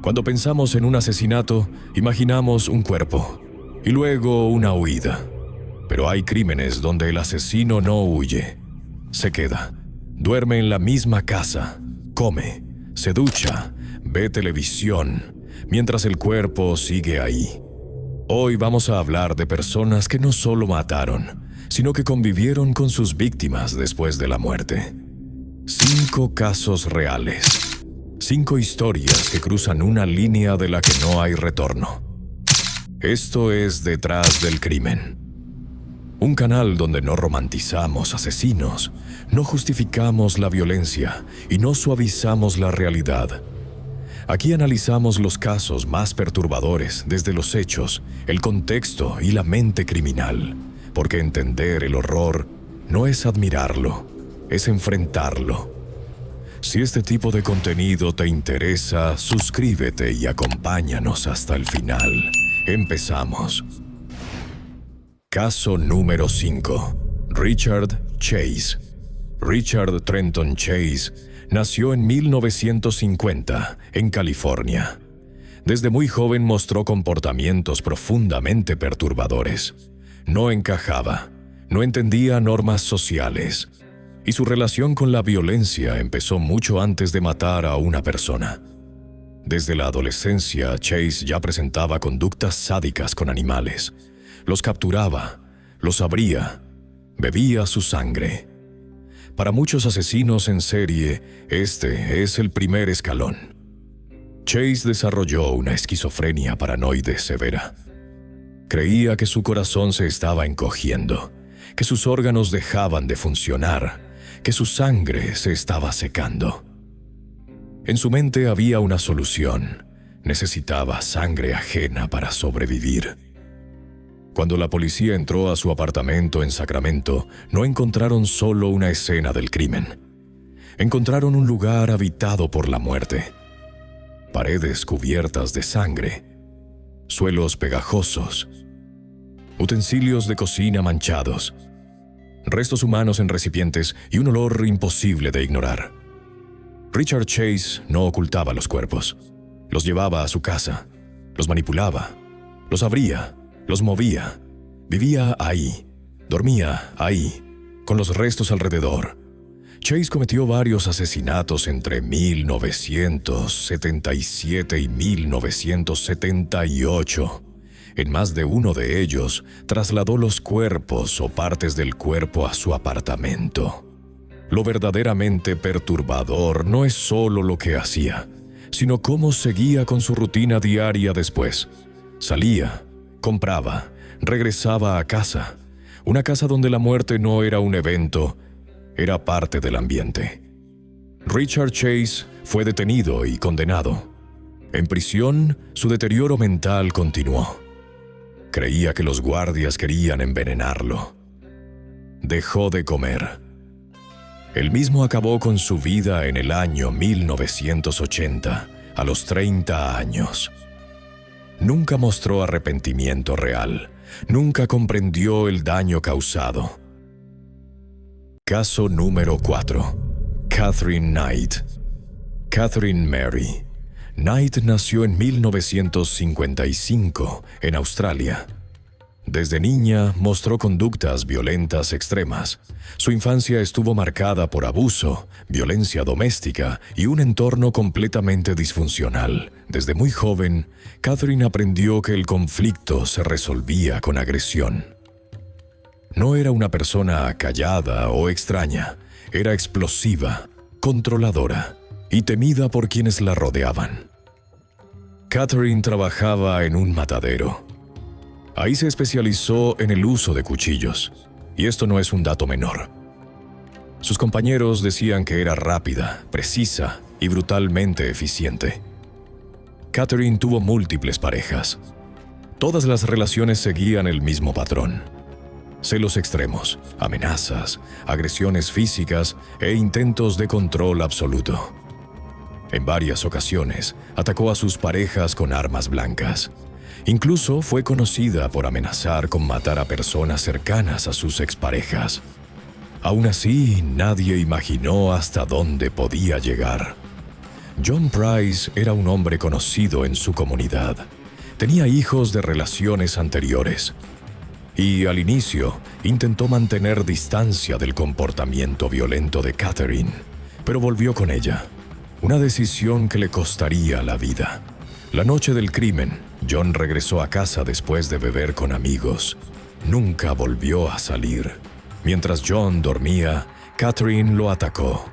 Cuando pensamos en un asesinato, imaginamos un cuerpo y luego una huida. Pero hay crímenes donde el asesino no huye. Se queda, duerme en la misma casa, come, se ducha, ve televisión, mientras el cuerpo sigue ahí. Hoy vamos a hablar de personas que no solo mataron, sino que convivieron con sus víctimas después de la muerte. 5 casos reales. 5 historias que cruzan una línea de la que no hay retorno. Esto es Detrás del Crimen. Un canal donde no romantizamos asesinos, no justificamos la violencia y no suavizamos la realidad. Aquí analizamos los casos más perturbadores desde los hechos, el contexto y la mente criminal, porque entender el horror no es admirarlo, es enfrentarlo. Si este tipo de contenido te interesa, suscríbete y acompáñanos hasta el final. Empezamos. Caso número 5. Richard Chase. Richard Trenton Chase nació en 1950 en California. Desde muy joven mostró comportamientos profundamente perturbadores. No encajaba, no entendía normas sociales, y su relación con la violencia empezó mucho antes de matar a una persona. Desde la adolescencia, Chase ya presentaba conductas sádicas con animales. Los capturaba, los abría, bebía su sangre. Para muchos asesinos en serie, este es el primer escalón. Chase desarrolló una esquizofrenia paranoide severa. Creía que su corazón se estaba encogiendo, que sus órganos dejaban de funcionar, que su sangre se estaba secando. En su mente había una solución. Necesitaba sangre ajena para sobrevivir. Cuando la policía entró a su apartamento en Sacramento, no encontraron solo una escena del crimen. Encontraron un lugar habitado por la muerte. Paredes cubiertas de sangre, suelos pegajosos, utensilios de cocina manchados, restos humanos en recipientes y un olor imposible de ignorar. Richard Chase no ocultaba los cuerpos. Los llevaba a su casa, los manipulaba, los abría, los movía. Vivía ahí, dormía ahí, con los restos alrededor. Chase cometió varios asesinatos entre 1977 y 1978. En más de uno de ellos, trasladó los cuerpos o partes del cuerpo a su apartamento. Lo verdaderamente perturbador no es solo lo que hacía, sino cómo seguía con su rutina diaria después. Salía, compraba, regresaba a casa. Una casa donde la muerte no era un evento, era parte del ambiente. Richard Chase fue detenido y condenado. En prisión, su deterioro mental continuó. Creía que los guardias querían envenenarlo. Dejó de comer. Él mismo acabó con su vida en el año 1980, a los 30 años. Nunca mostró arrepentimiento real. Nunca comprendió el daño causado. Caso número 4. Catherine Knight. Catherine Mary Knight nació en 1955 en Australia. Desde niña mostró conductas violentas extremas. Su infancia estuvo marcada por abuso, violencia doméstica y un entorno completamente disfuncional. Desde muy joven, Catherine aprendió que el conflicto se resolvía con agresión. No era una persona callada o extraña, era explosiva, controladora y temida por quienes la rodeaban. Catherine trabajaba en un matadero. Ahí se especializó en el uso de cuchillos, y esto no es un dato menor. Sus compañeros decían que era rápida, precisa y brutalmente eficiente. Catherine tuvo múltiples parejas. Todas las relaciones seguían el mismo patrón: celos extremos, amenazas, agresiones físicas e intentos de control absoluto. En varias ocasiones, atacó a sus parejas con armas blancas. Incluso fue conocida por amenazar con matar a personas cercanas a sus exparejas. Aún así, nadie imaginó hasta dónde podía llegar. John Price era un hombre conocido en su comunidad. Tenía hijos de relaciones anteriores. Y al inicio intentó mantener distancia del comportamiento violento de Catherine, pero volvió con ella. Una decisión que le costaría la vida. La noche del crimen, John regresó a casa después de beber con amigos. Nunca volvió a salir. Mientras John dormía, Catherine lo atacó.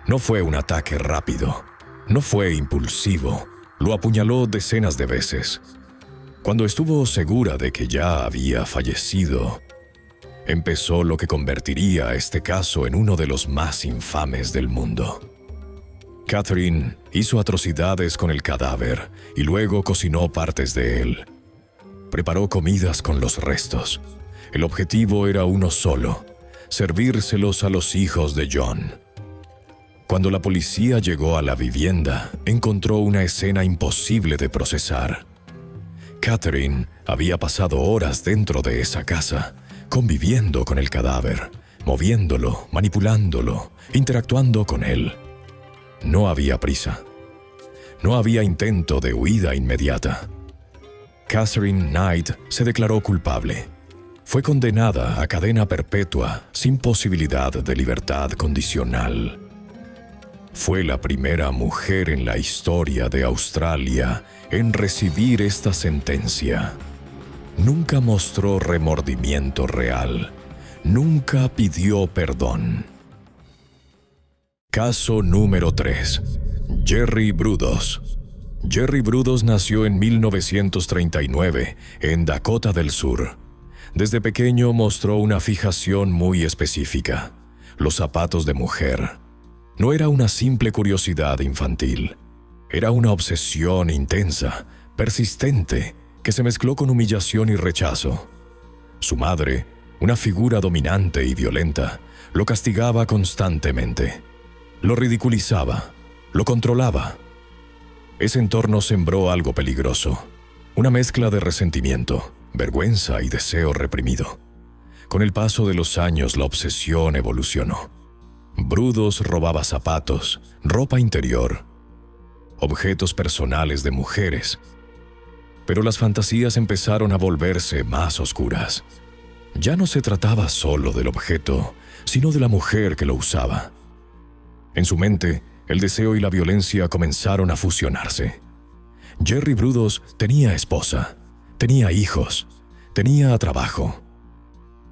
No fue un ataque rápido. No fue impulsivo. Lo apuñaló decenas de veces. Cuando estuvo segura de que ya había fallecido, empezó lo que convertiría este caso en uno de los más infames del mundo. Catherine hizo atrocidades con el cadáver y luego cocinó partes de él. Preparó comidas con los restos. El objetivo era uno solo: servírselos a los hijos de John. Cuando la policía llegó a la vivienda, encontró una escena imposible de procesar. Catherine había pasado horas dentro de esa casa, conviviendo con el cadáver, moviéndolo, manipulándolo, interactuando con él. No había prisa. No había intento de huida inmediata. Catherine Knight se declaró culpable. Fue condenada a cadena perpetua sin posibilidad de libertad condicional. Fue la primera mujer en la historia de Australia en recibir esta sentencia. Nunca mostró remordimiento real. Nunca pidió perdón. Caso número 3. Jerry Brudos. Jerry Brudos nació en 1939 en Dakota del Sur. Desde pequeño mostró una fijación muy específica: los zapatos de mujer. No era una simple curiosidad infantil. Era una obsesión intensa, persistente, que se mezcló con humillación y rechazo. Su madre, una figura dominante y violenta, lo castigaba constantemente. Lo ridiculizaba, lo controlaba. Ese entorno sembró algo peligroso, una mezcla de resentimiento, vergüenza y deseo reprimido. Con el paso de los años, la obsesión evolucionó. Brudos robaba zapatos, ropa interior, objetos personales de mujeres. Pero las fantasías empezaron a volverse más oscuras. Ya no se trataba solo del objeto, sino de la mujer que lo usaba. En su mente, el deseo y la violencia comenzaron a fusionarse. Jerry Brudos tenía esposa, tenía hijos, tenía trabajo.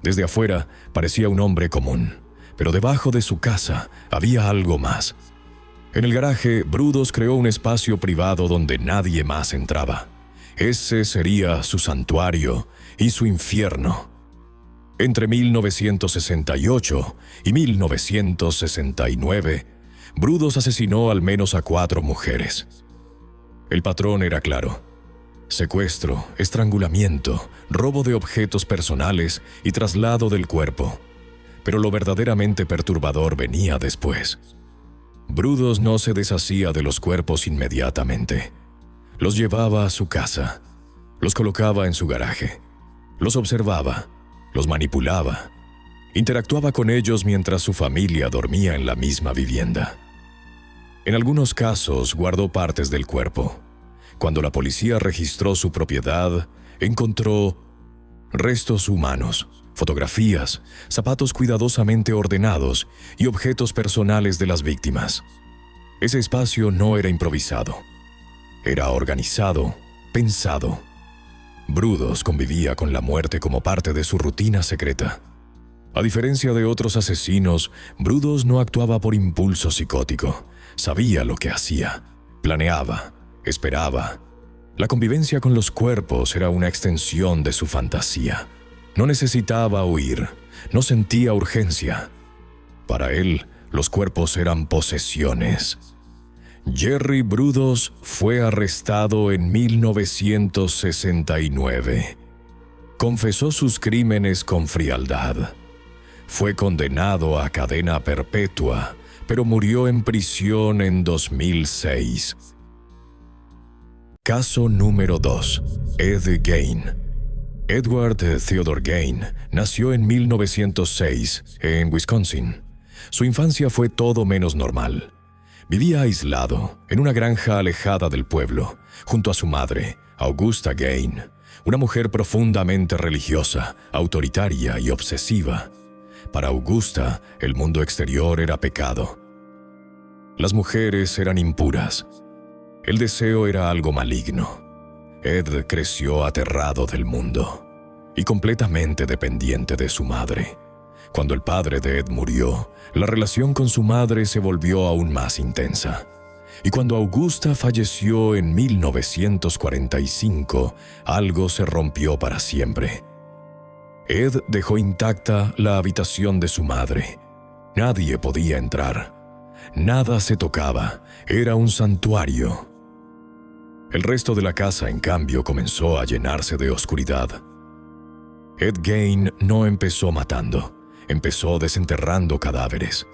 Desde afuera parecía un hombre común, pero debajo de su casa había algo más. En el garaje, Brudos creó un espacio privado donde nadie más entraba. Ese sería su santuario y su infierno. Entre 1968 y 1969, Brudos asesinó al menos a 4 mujeres. El patrón era claro: secuestro, estrangulamiento, robo de objetos personales y traslado del cuerpo. Pero lo verdaderamente perturbador venía después. Brudos no se deshacía de los cuerpos inmediatamente. Los llevaba a su casa, los colocaba en su garaje, los observaba, los manipulaba, interactuaba con ellos mientras su familia dormía en la misma vivienda. En algunos casos guardó partes del cuerpo. Cuando la policía registró su propiedad, encontró restos humanos, fotografías, zapatos cuidadosamente ordenados y objetos personales de las víctimas. Ese espacio no era improvisado. Era organizado, pensado. Brudos convivía con la muerte como parte de su rutina secreta. A diferencia de otros asesinos, Brudos no actuaba por impulso psicótico. Sabía lo que hacía, planeaba, esperaba. La convivencia con los cuerpos era una extensión de su fantasía. No necesitaba huir, no sentía urgencia. Para él, los cuerpos eran posesiones. Jerry Brudos fue arrestado en 1969. Confesó sus crímenes con frialdad. Fue condenado a cadena perpetua, pero murió en prisión en 2006. Caso número 2. Ed Gein. Edward Theodore Gein nació en 1906 en Wisconsin. Su infancia fue todo menos normal. Vivía aislado, en una granja alejada del pueblo, junto a su madre, Augusta Gain, una mujer profundamente religiosa, autoritaria y obsesiva. Para Augusta, el mundo exterior era pecado. Las mujeres eran impuras. El deseo era algo maligno. Ed creció aterrado del mundo y completamente dependiente de su madre. Cuando el padre de Ed murió, la relación con su madre se volvió aún más intensa. Y cuando Augusta falleció en 1945, algo se rompió para siempre. Ed dejó intacta la habitación de su madre. Nadie podía entrar. Nada se tocaba. Era un santuario. El resto de la casa, en cambio, comenzó a llenarse de oscuridad. Ed Gain no empezó matando. Empezó desenterrando cadáveres.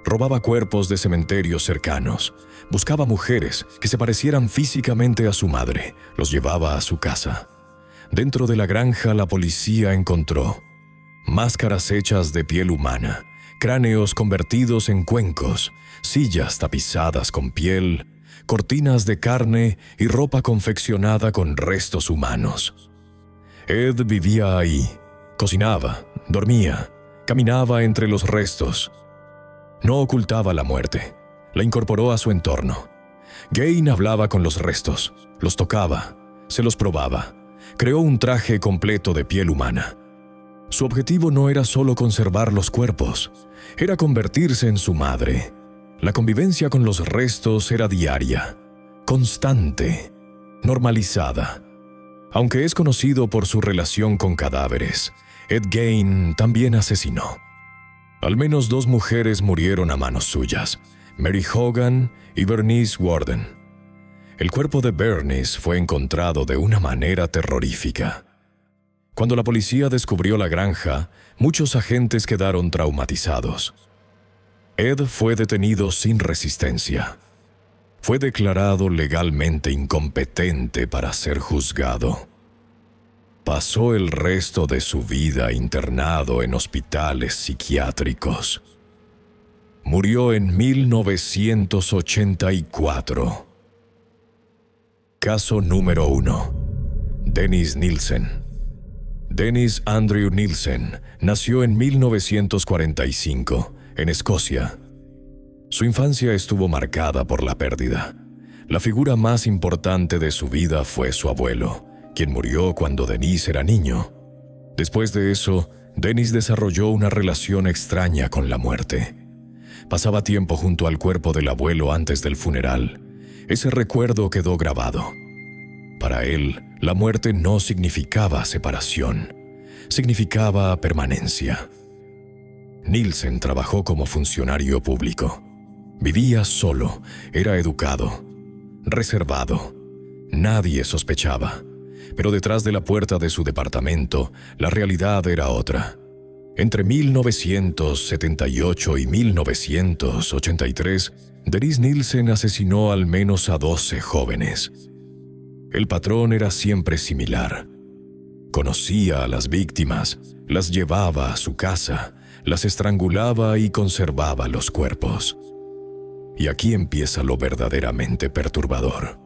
Robaba cuerpos de cementerios cercanos. Buscaba mujeres que se parecieran físicamente a su madre. Los llevaba a su casa. Dentro de la granja, la policía encontró máscaras hechas de piel humana, cráneos convertidos en cuencos, sillas tapizadas con piel, cortinas de carne y ropa confeccionada con restos humanos. Ed vivía ahí, cocinaba, dormía, caminaba entre los restos. No ocultaba la muerte, la incorporó a su entorno. Gain hablaba con los restos, los tocaba, se los probaba. Creó un traje completo de piel humana. Su objetivo no era solo conservar los cuerpos, era convertirse en su madre. La convivencia con los restos era diaria, constante, normalizada. Aunque es conocido por su relación con cadáveres, Ed Gain también asesinó. Al menos 2 mujeres murieron a manos suyas, Mary Hogan y Bernice Warden. El cuerpo de Bernice fue encontrado de una manera terrorífica. Cuando la policía descubrió la granja, muchos agentes quedaron traumatizados. Ed fue detenido sin resistencia. Fue declarado legalmente incompetente para ser juzgado. Pasó el resto de su vida internado en hospitales psiquiátricos. Murió en 1984. Caso número 1. Dennis Nielsen. Dennis Andrew Nielsen nació en 1945, en Escocia. Su infancia estuvo marcada por la pérdida. La figura más importante de su vida fue su abuelo, quien murió cuando Dennis era niño. Después de eso, Dennis desarrolló una relación extraña con la muerte. Pasaba tiempo junto al cuerpo del abuelo antes del funeral. Ese recuerdo quedó grabado. Para él, la muerte no significaba separación, significaba permanencia. Nielsen trabajó como funcionario público. Vivía solo, era educado, reservado. Nadie sospechaba. Pero detrás de la puerta de su departamento, la realidad era otra. Entre 1978 y 1983, Dennis Nielsen asesinó al menos a 12 jóvenes. El patrón era siempre similar. Conocía a las víctimas, las llevaba a su casa, las estrangulaba y conservaba los cuerpos. Y aquí empieza lo verdaderamente perturbador.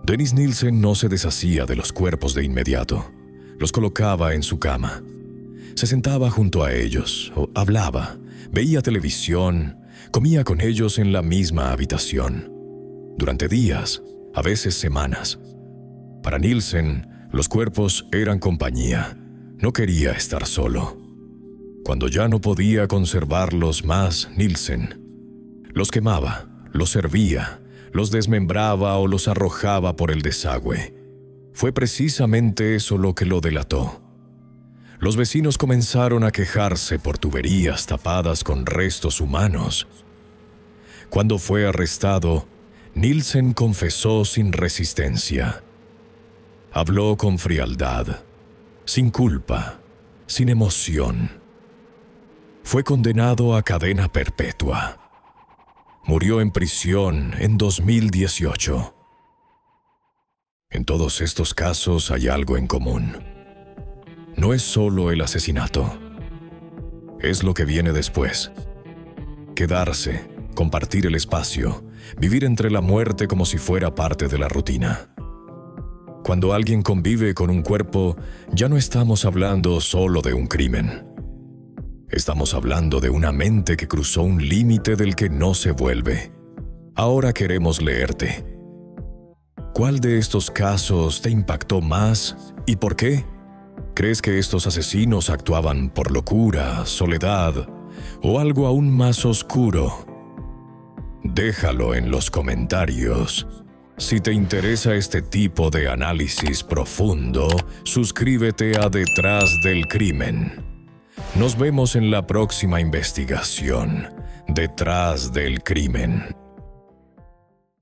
Dennis Nielsen no se deshacía de los cuerpos de inmediato. Los colocaba en su cama. Se sentaba junto a ellos, hablaba, veía televisión, comía con ellos en la misma habitación. Durante días, a veces semanas. Para Nielsen, los cuerpos eran compañía. No quería estar solo. Cuando ya no podía conservarlos más, Nielsen los quemaba, los hervía, los desmembraba o los arrojaba por el desagüe. Fue precisamente eso lo que lo delató. Los vecinos comenzaron a quejarse por tuberías tapadas con restos humanos. Cuando fue arrestado, Nielsen confesó sin resistencia. Habló con frialdad, sin culpa, sin emoción. Fue condenado a cadena perpetua. Murió en prisión en 2018. En todos estos casos hay algo en común. No es solo el asesinato. Es lo que viene después. Quedarse, compartir el espacio, vivir entre la muerte como si fuera parte de la rutina. Cuando alguien convive con un cuerpo, ya no estamos hablando solo de un crimen. Estamos hablando de una mente que cruzó un límite del que no se vuelve. Ahora queremos leerte. ¿Cuál de estos casos te impactó más y por qué? ¿Crees que estos asesinos actuaban por locura, soledad o algo aún más oscuro? Déjalo en los comentarios. Si te interesa este tipo de análisis profundo, suscríbete a Detrás del Crimen. Nos vemos en la próxima investigación, Detrás del Crimen.